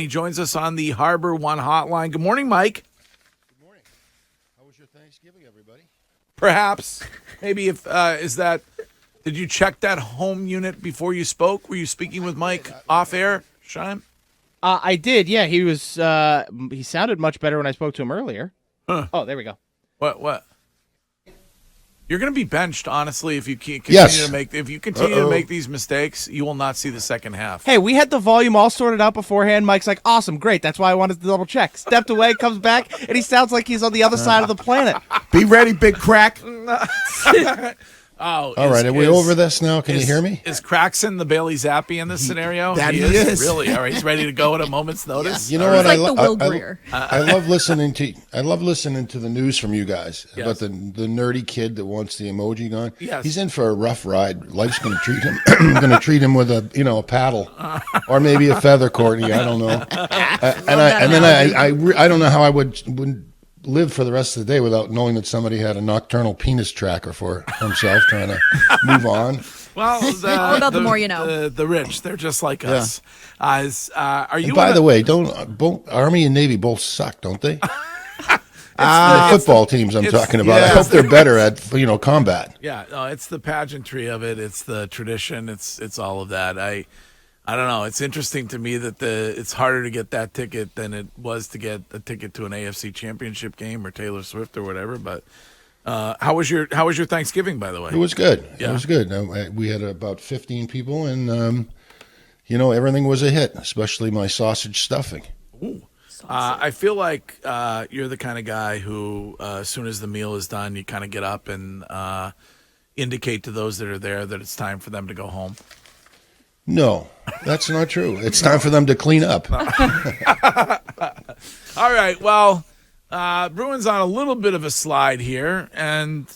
He joins us on the Harbor One hotline. Good morning, Mike. Good morning. How was your Thanksgiving, everybody? Perhaps, maybe if is that? Did you check that home unit before you spoke? Were you speaking with Mike off air, Shime? I did. Yeah, he was. He sounded much better when I spoke to him earlier. Huh. Oh, there we go. What? You're going to be benched, honestly, if you continue Yes. to make to make these mistakes. You will not see the second half. Hey, we had the volume all sorted out beforehand. Mike's like, awesome, great. That's why I wanted to double check. Stepped away, comes back, and he sounds like he's on the other side of the planet. Be ready, big crack. Oh, All right, are we over this now? Can you hear me? Is Craxon the Bailey Zappi in this scenario? That he is. Really. All right, he's ready to go at a moment's notice. You know All what? right. It's like the Will Greer. I love listening to. I love listening to the news from you guys Yes. about the nerdy kid that wants the emoji gone. Yes. He's in for a rough ride. Life's going to treat him. Going to treat him with a paddle, or maybe a feather, Courtney. I don't know. I don't know how I would live for the rest of the day without knowing that somebody had a nocturnal penis tracker for himself, trying to move on. Well, All about the more you know. The rich, they're just like us. Are you? And by the way, don't both Army and Navy both suck, don't they? the Football teams I'm talking about. I yeah. hope they're better at combat. Yeah, no, it's the pageantry of it. It's the tradition. It's all of that. I don't know. It's interesting to me that it's harder to get that ticket than it was to get a ticket to an AFC Championship game or Taylor Swift or whatever. But how was your Thanksgiving, by the way? It was good. Yeah. It was good. We had about 15 people, and everything was a hit, especially my sausage stuffing. Ooh. I feel like you're the kind of guy who, as soon as the meal is done, you kind of get up and indicate to those that are there that it's time for them to go home. No, that's not true. It's time for them to clean up. All right. Well, Bruins on a little bit of a slide here, and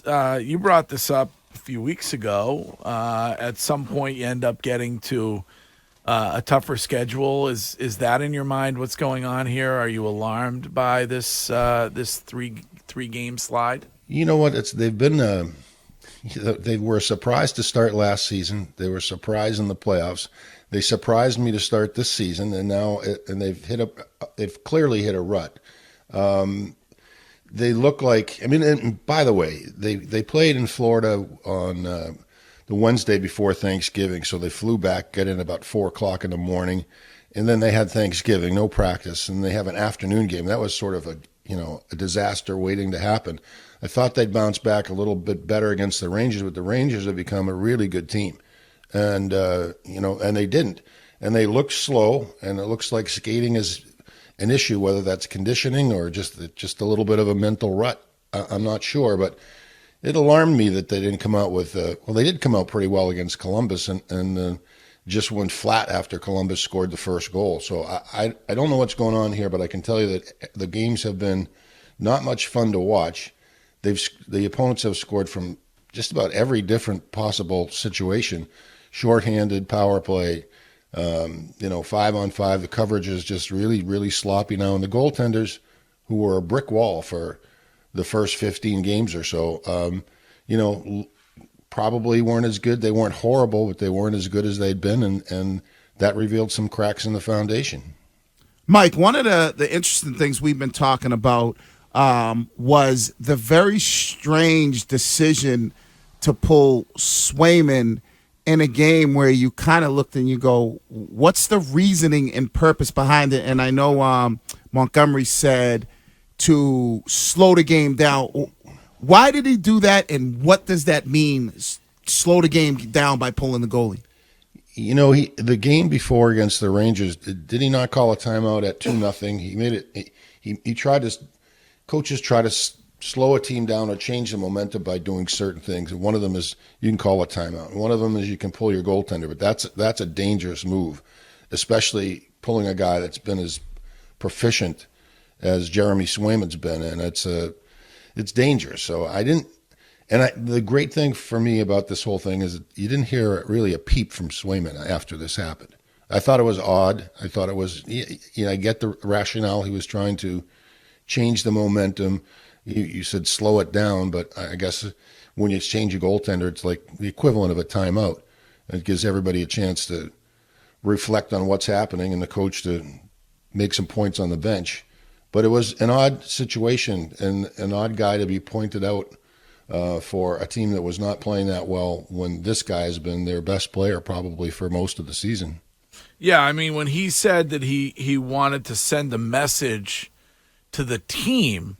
you brought this up a few weeks ago. At some point, you end up getting to a tougher schedule. Is that in your mind? What's going on here? Are you alarmed by this three game slide? You know what? They've been. They were surprised to start last season. They were surprised in the playoffs. They surprised me to start this season, and now they've clearly hit a rut. They look like. I mean, and by the way, they played in Florida on the Wednesday before Thanksgiving, so they flew back, got in about 4:00 in the morning, and then they had Thanksgiving, no practice, and they have an afternoon game. That was sort of a disaster waiting to happen. I thought they'd bounce back a little bit better against the Rangers, but the Rangers have become a really good team, and and they didn't, and they look slow, and it looks like skating is an issue, whether that's conditioning or just a little bit of a mental rut. I'm not sure, but it alarmed me that they didn't come out with. They did come out pretty well against Columbus, and just went flat after Columbus scored the first goal. So I don't know what's going on here, but I can tell you that the games have been not much fun to watch. The opponents have scored from just about every different possible situation, shorthanded, power play, 5-on-5. The coverage is just really, really sloppy now. And the goaltenders, who were a brick wall for the first 15 games or so, probably weren't as good. They weren't horrible, but they weren't as good as they'd been, and that revealed some cracks in the foundation. Mike, one of the interesting things we've been talking about was the very strange decision to pull Swayman in a game where you kind of looked and you go, what's the reasoning and purpose behind it? And I know Montgomery said to slow the game down. Why did he do that, and what does that mean, slow the game down by pulling the goalie? The game before against the Rangers, did he not call a timeout at 2-0? He made it. He tried to. Coaches try to slow a team down or change the momentum by doing certain things. And one of them is you can call a timeout. One of them is you can pull your goaltender. But that's a dangerous move, especially pulling a guy that's been as proficient as Jeremy Swayman's been, and it's dangerous. So I didn't. And the great thing for me about this whole thing is that you didn't hear really a peep from Swayman after this happened. I thought it was odd. I thought it was, I get the rationale. He was trying to change the momentum. You said slow it down, but I guess when you change a goaltender, it's like the equivalent of a timeout. It gives everybody a chance to reflect on what's happening and the coach to make some points on the bench. But it was an odd situation and an odd guy to be pointed out for a team that was not playing that well when this guy has been their best player probably for most of the season. Yeah, I mean, when he said that he wanted to send a message to the team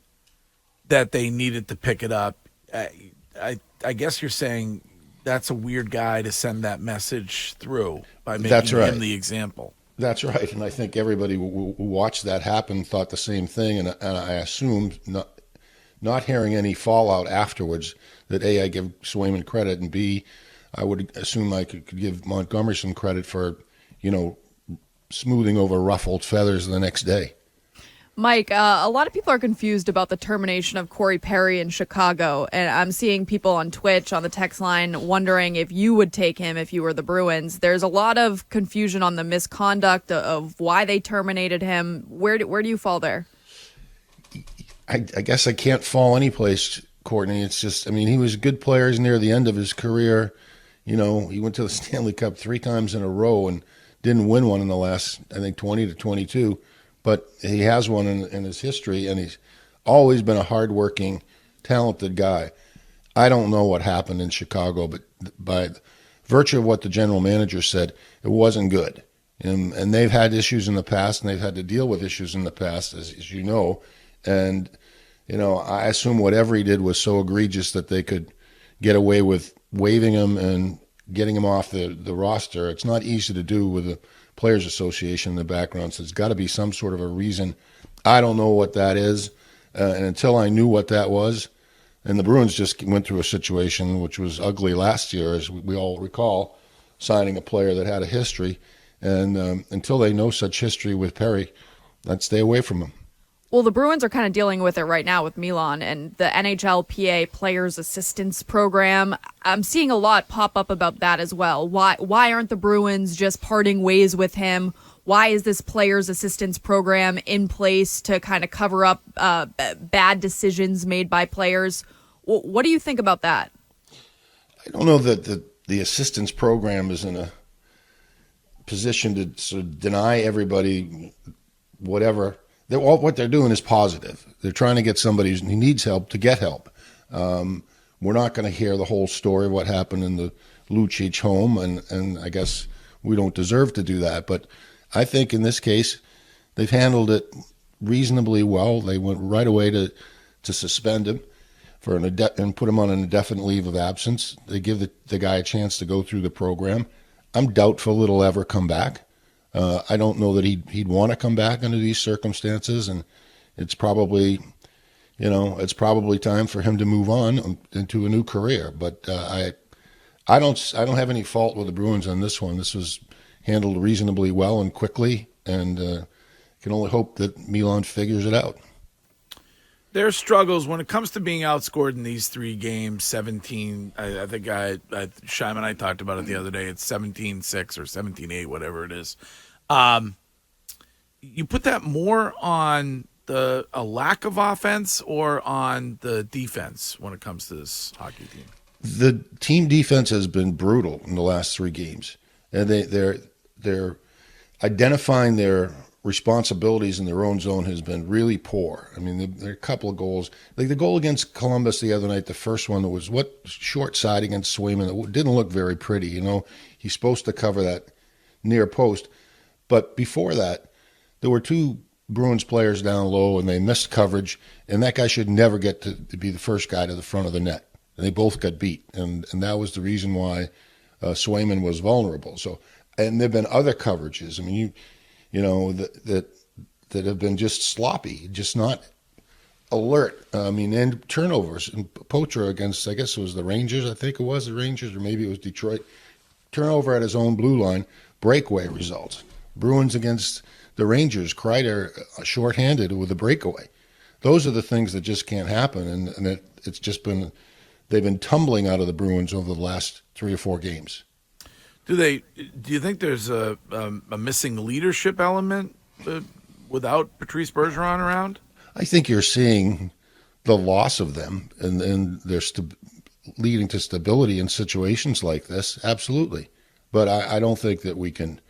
that they needed to pick it up, I guess you're saying that's a weird guy to send that message through by making him the example. That's right, and I think everybody who watched that happen thought the same thing, and I assume not hearing any fallout afterwards that A, I give Swayman credit, and B, I would assume I could give Montgomery some credit for, smoothing over ruffled feathers the next day. Mike, a lot of people are confused about the termination of Corey Perry in Chicago, and I'm seeing people on Twitch on the text line wondering if you would take him if you were the Bruins. There's a lot of confusion on the misconduct of why they terminated him. Where do you fall there? I guess I can't fall any place, Courtney. It's just, he was a good player. He's near the end of his career. He went to the Stanley Cup 3 times in a row and didn't win one in the last, I think, 20 to 22. But he has one in his history, and he's always been a hardworking, talented guy. I don't know what happened in Chicago, but by virtue of what the general manager said, it wasn't good. And they've had issues in the past, and they've had to deal with issues in the past, as you know. And, I assume whatever he did was so egregious that they could get away with waiving him and getting him off the roster. It's not easy to do with the Players Association in the background, so there's got to be some sort of a reason. I don't know what that is, and until I knew what that was, and the Bruins just went through a situation which was ugly last year, as we all recall, signing a player that had a history, and until they know such history with Perry, I'd stay away from him. Well, the Bruins are kind of dealing with it right now with Milan and the NHLPA Players Assistance Program. I'm seeing a lot pop up about that as well. Why aren't the Bruins just parting ways with him? Why is this Players Assistance Program in place to kind of cover up bad decisions made by players? What do you think about that? I don't know that the assistance program is in a position to sort of deny everybody whatever. What they're doing is positive. They're trying to get somebody who needs help to get help. We're not going to hear the whole story of what happened in the Lucic home, and I guess we don't deserve to do that. But I think in this case, they've handled it reasonably well. They went right away to suspend him and put him on an indefinite leave of absence. They give the guy a chance to go through the program. I'm doubtful it'll ever come back. I don't know that he'd want to come back under these circumstances, and it's probably time for him to move on into a new career. But I don't have any fault with the Bruins on this one. This was handled reasonably well and quickly, and can only hope that Milan figures it out. Their struggles when it comes to being outscored in these 3 games, 17. I think Shime and I talked about it the other day. It's 17-6 or 17-8, whatever it is. You put that more on a lack of offense or on the defense when it comes to this hockey team? The team defense has been brutal in the last 3 games, and they're identifying their responsibilities in their own zone has been really poor. There are a couple of goals, like the goal against Columbus the other night. The first one that was short side against Swayman that didn't look very pretty. He's supposed to cover that near post. But before that, there were 2 Bruins players down low, and they missed coverage, and that guy should never get to be the first guy to the front of the net. And they both got beat, and that was the reason why Swayman was vulnerable. So, and there have been other coverages. That have been just sloppy, just not alert. And turnovers. And Poitras against, I guess it was the Rangers. I think it was the Rangers, or maybe it was Detroit. Turnover at his own blue line, breakaway results. Bruins against the Rangers, Kreider shorthanded with a breakaway. Those are the things that just can't happen, and it's just been they've been tumbling out of the Bruins over the last 3 or 4 games. Do you think there's a missing leadership element without Patrice Bergeron around? I think you're seeing the loss of them, and they're leading to stability in situations like this. Absolutely, but I don't think that we can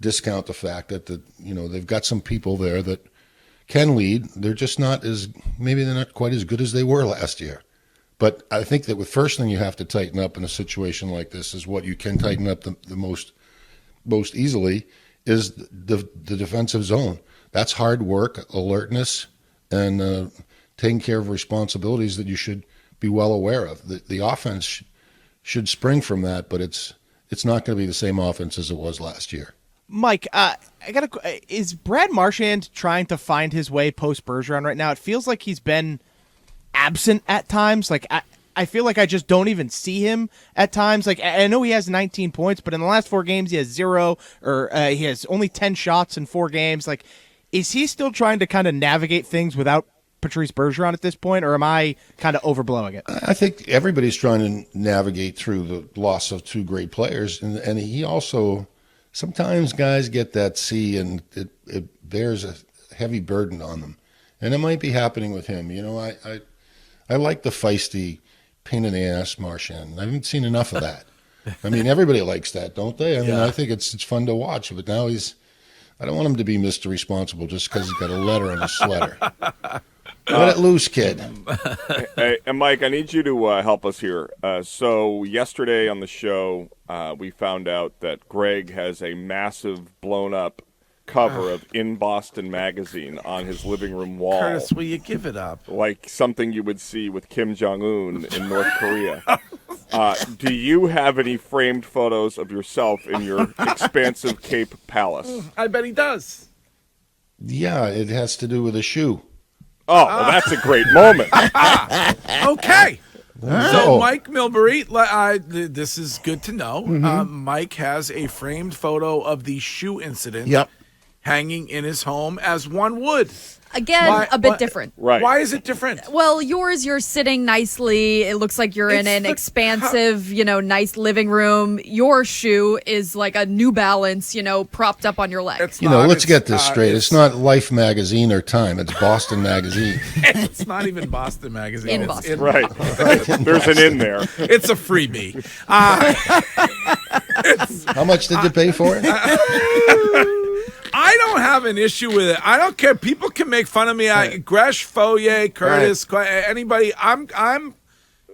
discount the fact that they've got some people there that can lead. They're just maybe they're not quite as good as they were last year. But I think that the first thing you have to tighten up in a situation like this is what you can tighten up the most easily is the defensive zone. That's hard work, alertness, and taking care of responsibilities that you should be well aware of. The offense should spring from that, but it's not going to be the same offense as it was last year. Mike, is Brad Marchand trying to find his way post Bergeron right now? It feels like he's been absent at times. Like I feel like I just don't even see him at times. Like I know he has 19 points, but in the last 4 games he has 0, or he has only 10 shots in 4 games. Like, is he still trying to kind of navigate things without Patrice Bergeron at this point, or am I kind of overblowing it? I think everybody's trying to navigate through the loss of 2 great players, and he also. Sometimes guys get that C and it bears a heavy burden on them. And it might be happening with him. I like the feisty, pain in the ass Marchand. I haven't seen enough of that. I mean, everybody likes that, don't they? I mean, I think it's fun to watch. But now I don't want him to be Mr. Responsible just because he's got a letter on his sweater. Let it loose, kid. Hey, and Mike, I need you to help us here. So yesterday on the show, we found out that Greg has a massive blown-up cover of In Boston magazine on his living room wall. Curtis, will you give it up? Like something you would see with Kim Jong-un in North Korea. Do you have any framed photos of yourself in your expansive Cape Palace? I bet he does. Yeah, it has to do with a shoe. Oh, well, that's a great moment. Okay. So Oh. Mike Milbury, this is good to know. Mike has a framed photo of the shoe incident hanging in his home, as one would. Again, a bit different. Right. Why is it different? Well, yours, you're sitting nicely. It looks like you're in an expansive, nice living room. Your shoe is like a New Balance, propped up on your leg. It's You know, not. let's It's, get this straight. It's not Life magazine or Time. It's Boston magazine. It's not even Boston magazine. In It's Boston. Right. There's an in there. It's a freebie. How much did you pay for it? I don't have an issue with it. I don't care. People can make fun of me. Gresh, Foyer, Curtis, anybody.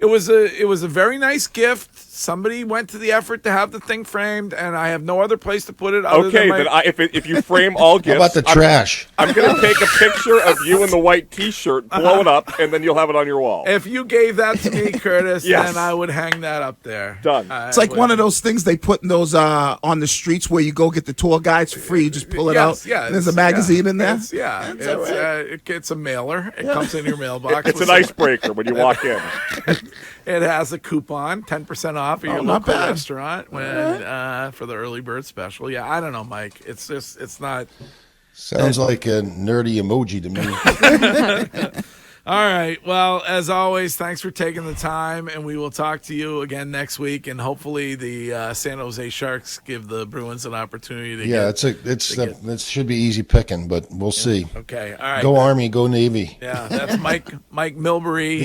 It was a very nice gift. Somebody went to the effort to have the thing framed, and I have no other place to put it. Okay, then if you frame all gifts, How about the trash? I'm going to take a picture of you in the white T-shirt, blow it up, and then you'll have it on your wall. If you gave that to me, Curtis, Yes. then I would hang that up there. Done. It's like one of those things they put in those on the streets where you go get the tour guides for free. You just pull it out. Yeah, There's a magazine in there. It's a mailer. It comes in your mailbox. It's an icebreaker when you walk in. It has a coupon, 10% off at your not local bad. restaurant for the early bird special. Yeah, I don't know, Mike. It's not. Sounds like a nerdy emoji to me. All right. Well, as always, thanks for taking the time, and we will talk to you again next week. And hopefully, the San Jose Sharks give the Bruins an opportunity to Yeah, get. it should be easy picking, but we'll see. Okay. All right. Go Army, go Navy. Yeah, that's Mike Milbury.